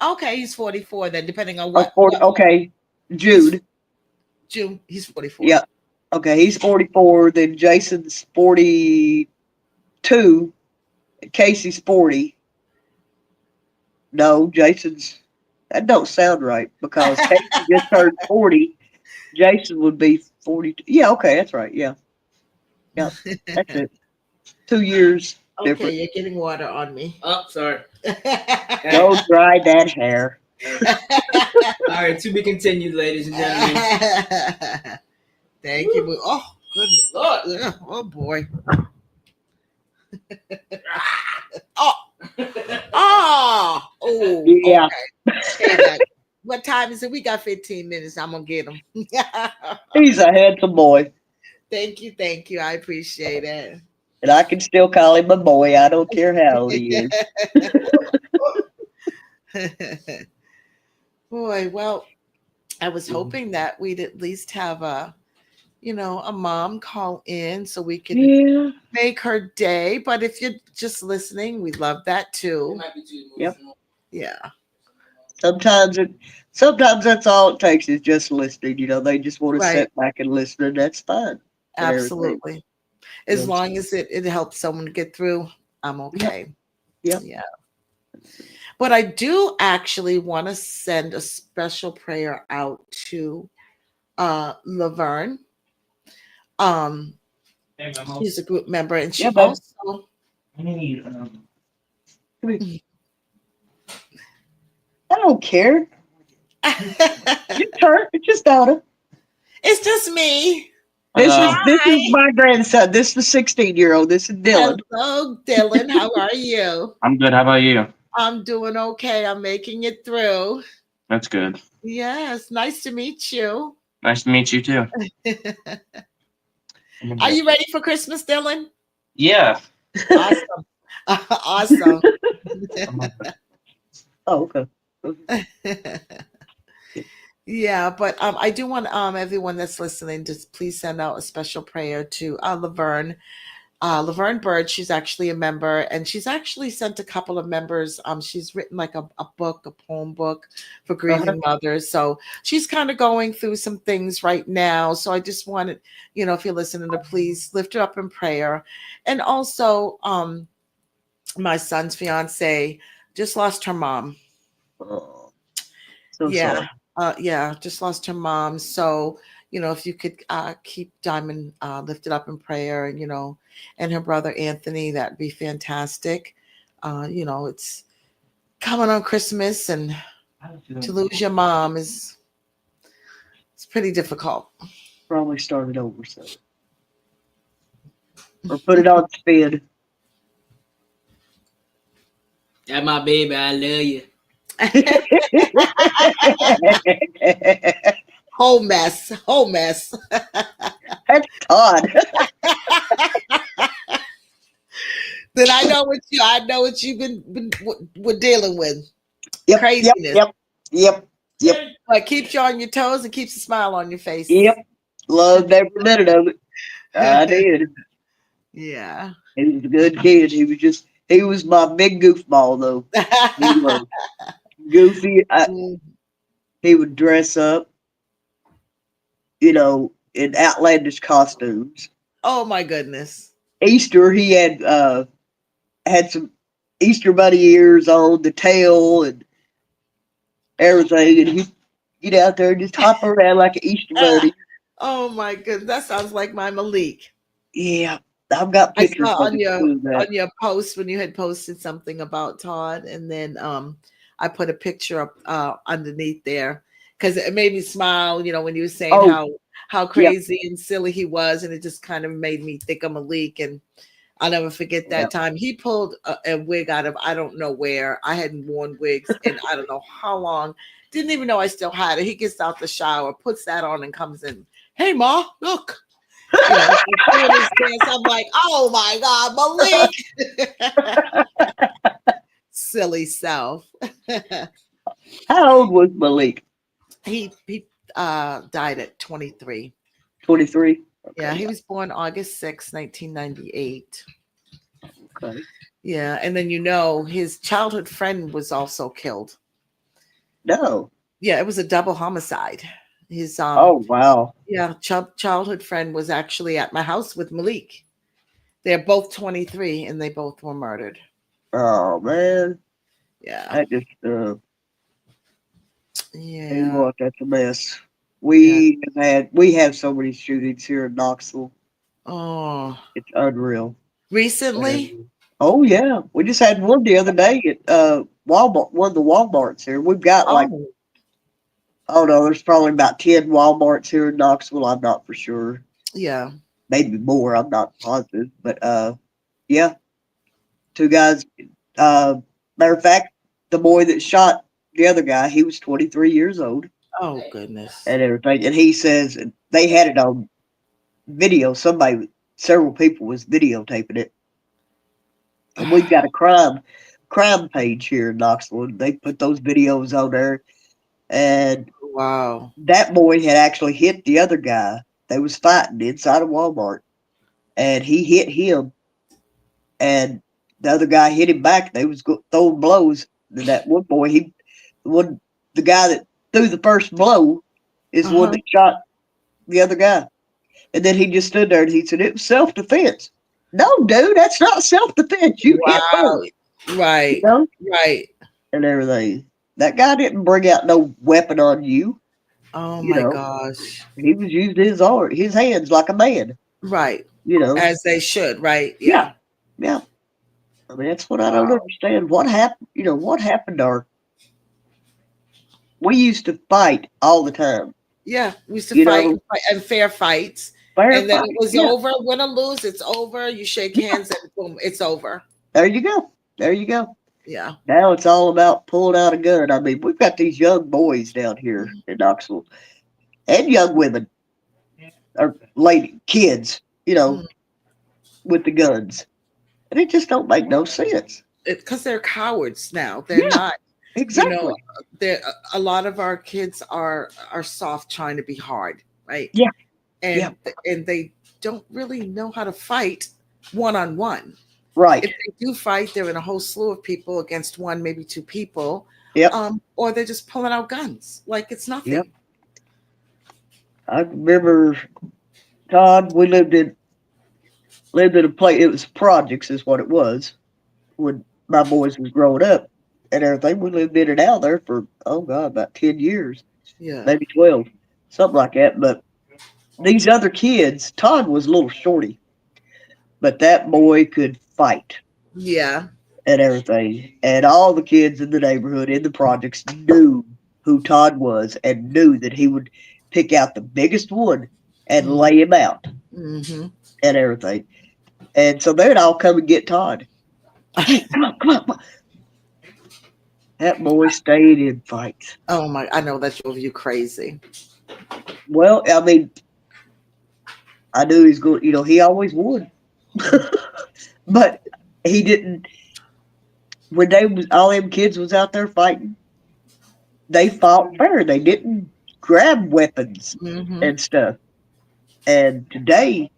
Okay, he's 44 then, depending on what. Okay, Jude. June, he's 44. Yeah. Okay, he's 44. Then Jason's 42. And Casey's 40. No, that don't sound right because Casey just turned 40. Jason would be 42. Yeah, okay, that's right. Yeah. Yeah, that's it. 2 years different. Okay, you're getting water on me. Oh, sorry. Don't dry that hair. All right, to be continued, ladies and gentlemen. Thank you. Oh, goodness. Lord. Oh, boy. Oh, yeah. Okay. What time is it? We got 15 minutes. I'm going to get him. He's a handsome boy. Thank you. I appreciate it. And I can still call him a boy. I don't care how old he is. Boy, well, I was hoping that we'd at least have a mom call in so we could make her day. But if you're just listening, we love that too. Yep. Yeah. Sometimes that's all it takes is just listening. They just want to sit back and listen, and that's fine. Absolutely. As long as it helps someone get through, I'm okay. Yep. Yeah. But I do actually want to send a special prayer out to Laverne. She's a group member, and she also. I don't care. Your turn. It's just Donna. It's just me. This is my grandson. This is the 16-year-old. This is Dylan. Hello, Dylan. How are you? I'm good. How about you? I'm doing okay. I'm making it through. That's good. Yes. Nice to meet you. Nice to meet you too. Are you ready for Christmas, Dylan? Yeah. Awesome. Awesome. Oh, okay. Yeah, but I do want everyone that's listening to please send out a special prayer to Laverne. Laverne Bird, she's actually a member, and she's actually sent a couple of members. She's written like a poem book for grieving mothers. So she's kind of going through some things right now. So I just wanted, if you're listening, to please lift her up in prayer. And also, my son's fiance just lost her mom. Oh, so sorry. Just lost her mom. So, if you could keep Diamond lifted up in prayer, and her brother Anthony, that'd be fantastic. It's coming on Christmas, and to lose your mom it's pretty difficult. Probably started over, so or put it on spin. That's my baby. I love you. Whole mess. Whole mess. That's Todd. Then I know what you've been dealing with. Yep, Craziness. yep, But keeps you on your toes and keeps a smile on your face. yep. Loved every minute of it. I did. Yeah. He was a good kid. He was my big goofball though. He was goofy. He would dress up, in outlandish costumes. Oh my goodness. Easter, he had some Easter bunny ears on, the tail and everything, and he'd get out there and just hop around like an Easter bunny. Oh my goodness. That sounds like my Malik. Yeah, I've got I pictures saw of him doing that. on your post when you had posted something about Todd, and then I put a picture up underneath there because it made me smile. When you were saying how crazy and silly he was, and it just kind of made me think of Malik. And I'll never forget that time he pulled a wig out of I don't know where. I hadn't worn wigs in I don't know how long. Didn't even know I still had it. He gets out the shower, puts that on, and comes in. Hey, Ma, look. Doing his dance. I'm like, oh my God, Malik. Silly self. How old was Malik? He died at 23. 23. Okay. Yeah, he was born August 6, 1998. Okay. Yeah, and then his childhood friend was also killed. No. Yeah, it was a double homicide. His oh wow. Yeah, childhood friend was actually at my house with Malik. They're both 23 and they both were murdered. Oh man. Yeah. That just yeah. What, that's a mess. We have so many shootings here in Knoxville. Oh. It's unreal. Recently? Oh yeah. We just had one the other day at Walmart, one of the Walmarts here. We've got oh no, there's probably about 10 Walmarts here in Knoxville. I'm not for sure. Yeah. Maybe more, I'm not positive. But yeah. Two guys. Matter of fact, the boy that shot the other guy, he was 23 years old. Oh goodness. And everything. And he says they had it on video. Several people was videotaping it. And we've got a crime page here in Knoxville. And they put those videos on there. And wow. That boy had actually hit the other guy. They was fighting inside of Walmart. And he hit him. And the other guy hit him back. They was throwing blows. And that one boy, the guy that threw the first blow is the one that shot the other guy. And then he just stood there and he said, it was self-defense. No, dude, that's not self-defense. You hit her. Right. Right. And everything. That guy didn't bring out no weapon on you. Oh my gosh. He was using his hands like a man. Right. As they should, right? Yeah. Yeah. I mean, that's what I don't understand. What happened? What happened to we used to fight all the time. Yeah. We used to fight and fair fights. Then it was over. Win or lose, it's over. You shake hands and boom, it's over. There you go. Yeah. Now it's all about pulling out a gun. I mean, we've got these young boys down here in Knoxville and young women or kids, with the guns. And it just don't make no sense. Because they're cowards now. They're not. Exactly. A lot of our kids are soft trying to be hard, right? Yeah. And they don't really know how to fight one-on-one. Right. If they do fight, they're in a whole slew of people against one, maybe two people. Yep. Or they're just pulling out guns like it's nothing. Yep. I remember, Todd, we lived in a place, it was projects is what it was when my boys was growing up and everything. We lived in and out there for, about 10 years. Yeah. Maybe 12, something like that. But these other kids, Todd was a little shorty, but that boy could fight. Yeah. And everything. And all the kids in the neighborhood, in the projects, knew who Todd was and knew that he would pick out the biggest one and lay him out and everything. And so they'd all come and get Todd. Hey, come on. That boy stayed in fights. Oh my! I know that drove you crazy. Well, I mean, I knew he was going. He always would, but he didn't. When all them kids was out there fighting, they fought fair. They didn't grab weapons Mm-hmm. and stuff. And today,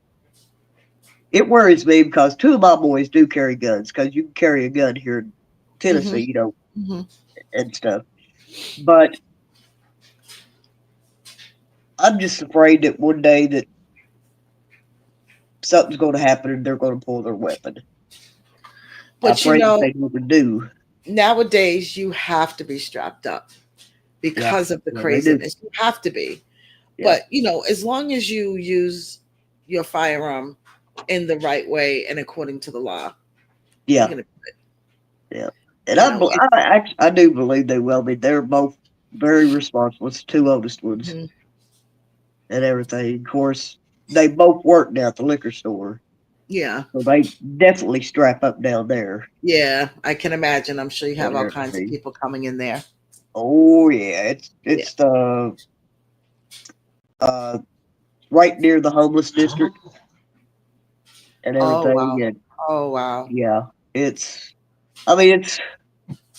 it worries me because two of my boys do carry guns. Because you can carry a gun here in Mm-hmm. Tennessee, Mm-hmm. and stuff. But I'm just afraid that one day that something's going to happen and they're going to pull their weapon. I But pray that they never do. nowadays you have to be strapped up Yeah, because of the yeah, they do. craziness. You have to be. Yeah, But as long as you use your firearm in the right way and according to the law, you're yeah, gonna, yeah. And you know, it, I do believe they will be. They're both very responsible. It's the two oldest ones mhm. and everything. Of course, they both work now at the liquor store, Yeah, so they definitely strap up down there yeah, I can imagine. I'm sure you have and all kinds of everything. people coming in there. Oh yeah, Yeah. it's the uh right near the homeless district and Oh everything. wow. And Oh wow. yeah, it's. I mean, it's.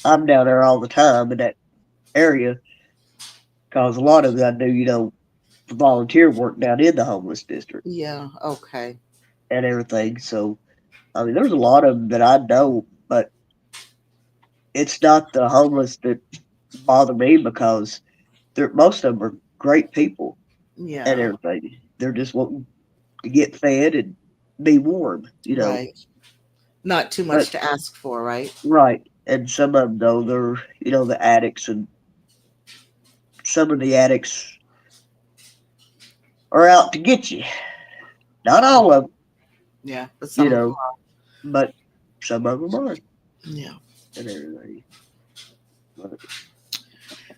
I'm down there all the time in that area because a lot of it I do, volunteer work down in the homeless district Yeah. Okay. and everything. So I mean, there's a lot of them that I know, but it's not the homeless that bother me because most of them are great people and Yeah. everything. They're just wanting to get. And be warm. Right. Not too But much to ask for, right? right, and some of them though they're the addicts, and some of the addicts are out to get you. Not all of them, Yeah, but you some of them know, are. but some of them are Yeah. and everything. But,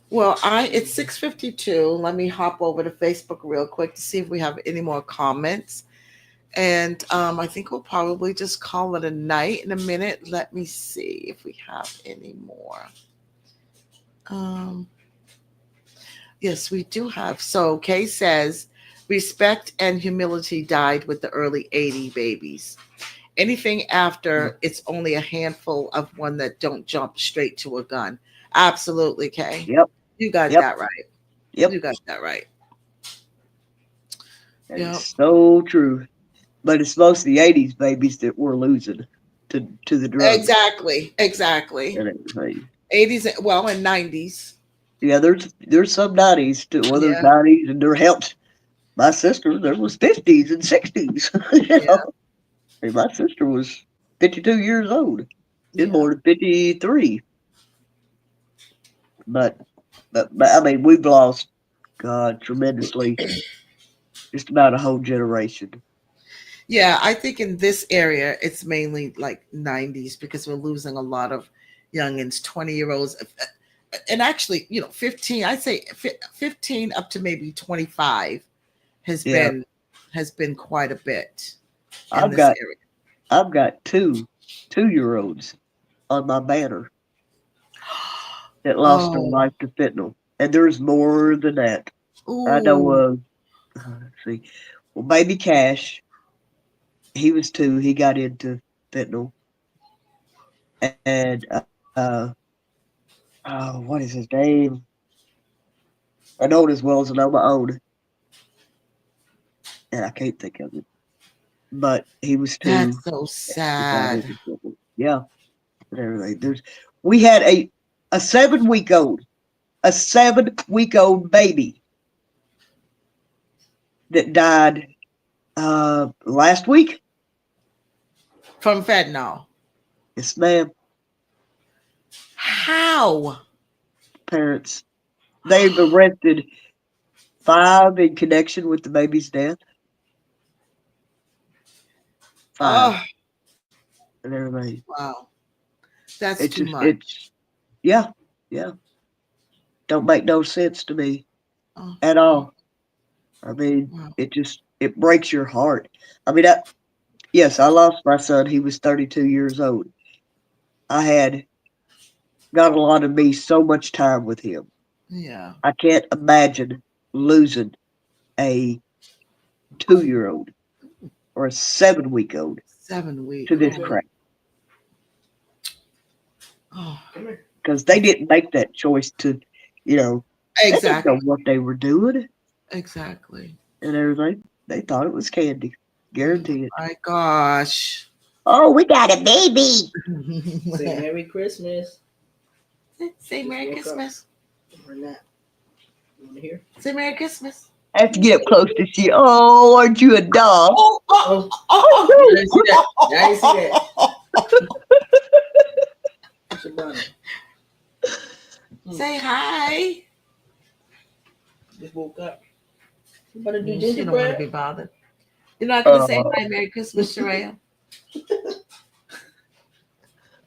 Well, it's 6:52. Let me hop over to Facebook real quick to see if we have any more comments. And I think we'll probably just call it a night in a minute. Let me see if we have any more. Um, yes, we do have. So Kay says, respect and humility died with the early 80 babies. Anything after, it's only a handful of one that don't jump straight to a gun. Absolutely, Kay. yep, You got yep, that right. yep. You got that right. That is Yep. so true. But it's most of the '80s babies that we're losing to the drugs Exactly. Exactly. and everything. 80s, well, and 90s. Yeah, there's some '90s too. Well, there's Yeah. '90s, and there helped. My sister, there was '50s and '60s. Yeah. And my sister was 52 years old. She's Yeah. born in '53. But, but I mean, we've lost God tremendously. Just about a whole generation. Yeah. I think in this area, it's mainly like 90s because we're losing a lot of youngins, 20-year-olds. And actually, 15, I'd say 15 up to maybe 25 has Yeah, been quite a bit in I've this got area. I've got two-year olds on my banner that lost their Oh, life to fentanyl, and there's more than that. I know. ooh, Let's see. Well, baby Cash, he was two. He got into fentanyl, and oh, what is his name? I know it as well as I know my own, and I can't think of it. But he was that's two. so He got sad. into fentanyl. Yeah, and everything. We had a 7 week old, baby that died last week. From fentanyl. Yes, ma'am. How? Parents. They've arrested 5 in connection with the baby's death. 5 Oh, and everything. wow. That's It's too just it's much. yeah, yeah. Don't make no sense to me Oh, at all. I mean, wow. it breaks your heart. I mean, yes, I lost my son. He was 32 years old. I had got a lot of me so much time with him. Yeah. I can't imagine losing a 2-year-old or a 7-week-old 7 weeks. to this crap Oh, because they didn't make that choice to, they didn't exactly. know what they were doing Exactly. and everything. They thought it was candy, guaranteed. My gosh. Oh, we got a baby. Say Merry Christmas. Say Merry Christmas. Or not. You want to hear? Say Merry Christmas. I have to get up close to see. Oh, aren't you a dog? Oh, I didn't see that. I didn't see that. What's your bunny? Say hi. Just woke up. You better do She don't want to gingerbread. be bothered. You're not going to say hi, Merry Christmas, Sherelle?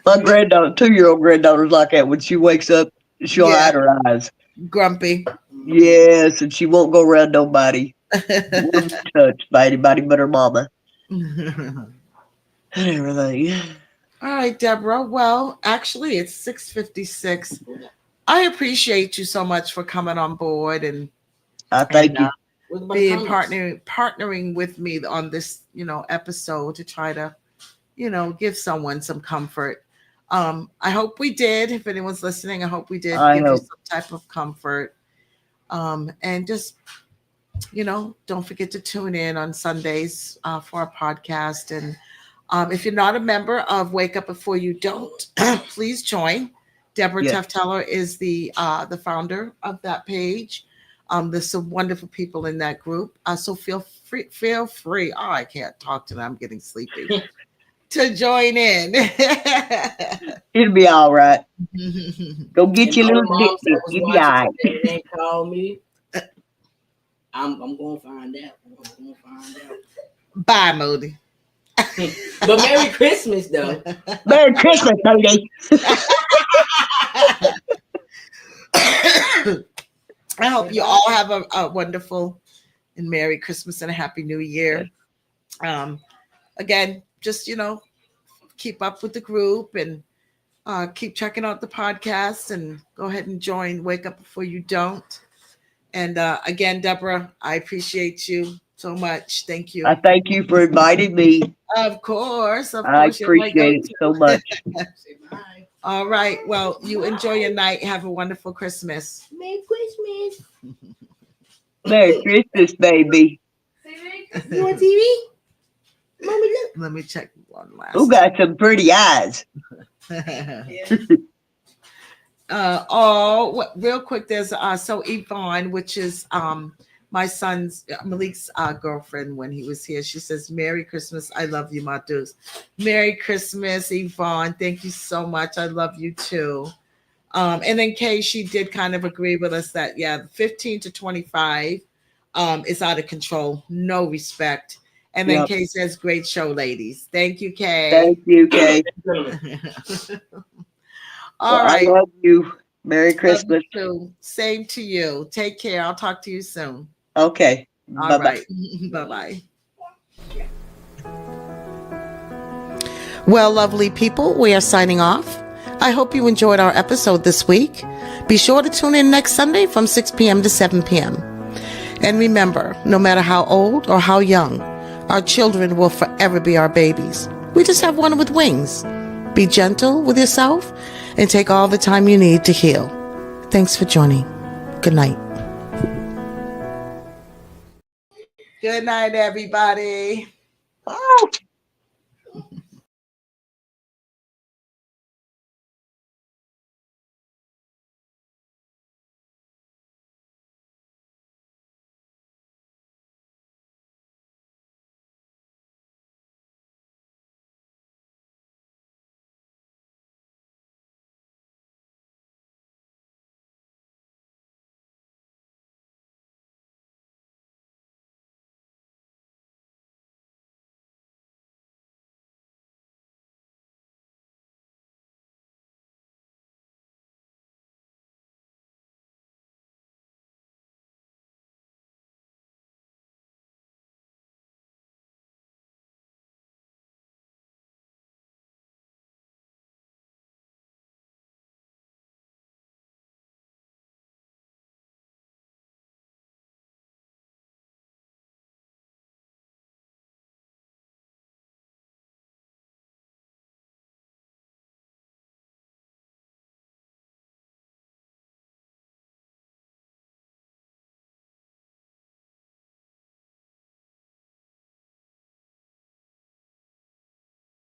My 2-year-old granddaughter's like that. When she wakes up, she'll hide her eyes. Grumpy. Yes, and she won't go around nobody. Won't be touched by anybody but her mama. And everything. All right, Deborah. Well, actually, it's 6:56. I appreciate you so much for coming on board and I thank you. being partnering with me on this, episode to try to, give someone some comfort. I hope we did. If anyone's listening, I hope we did give you some type of comfort. And just, don't forget to tune in on Sundays for our podcast. And if you're not a member of Wake Up Before You Don't, please join. Debra Tefteller is the founder of that page. There's some wonderful people in that group. So feel free. Oh, I can't talk tonight. I'm getting sleepy. To join in. It'll be all right. Go get your little moms dick. that was You'll be watching all right. today and ain't call me. I'm gonna find out. Bye, Moody. But Merry Christmas, though. Merry Christmas, lady. I hope you all have a wonderful and Merry Christmas and a Happy New Year. Again, just, keep up with the group and keep checking out the podcast and go ahead and join Wake Up Before You Don't. And again, Deborah, I appreciate you so much. Thank you. I thank you for inviting me. Of course. I appreciate it so much. All right. Well, you enjoy your night. Have a wonderful Christmas. Merry Christmas. Merry Christmas, baby. You on TV? Mommy, look. Let me check one last. Who got some pretty eyes? Real quick, there's so Yvonne, which is my son's Malik's girlfriend when he was here. She says, Merry Christmas. I love you, my dudes. Merry Christmas, Yvonne. Thank you so much. I love you too. And then Kay, she did kind of agree with us that 15 to 25 is out of control. No respect. And then Kay says, great show, ladies. Thank you, Kay. Thank you, Kay. All right. I love you. Merry Christmas. Same to you. Take care. I'll talk to you soon. Okay. All right. Bye-bye. Well, lovely people, we are signing off. I hope you enjoyed our episode this week. Be sure to tune in next Sunday from 6 p.m. to 7 p.m. And remember, no matter how old or how young, our children will forever be our babies. We just have one with wings. Be gentle with yourself and take all the time you need to heal. Thanks for joining. Good night. Good night, everybody. Oh.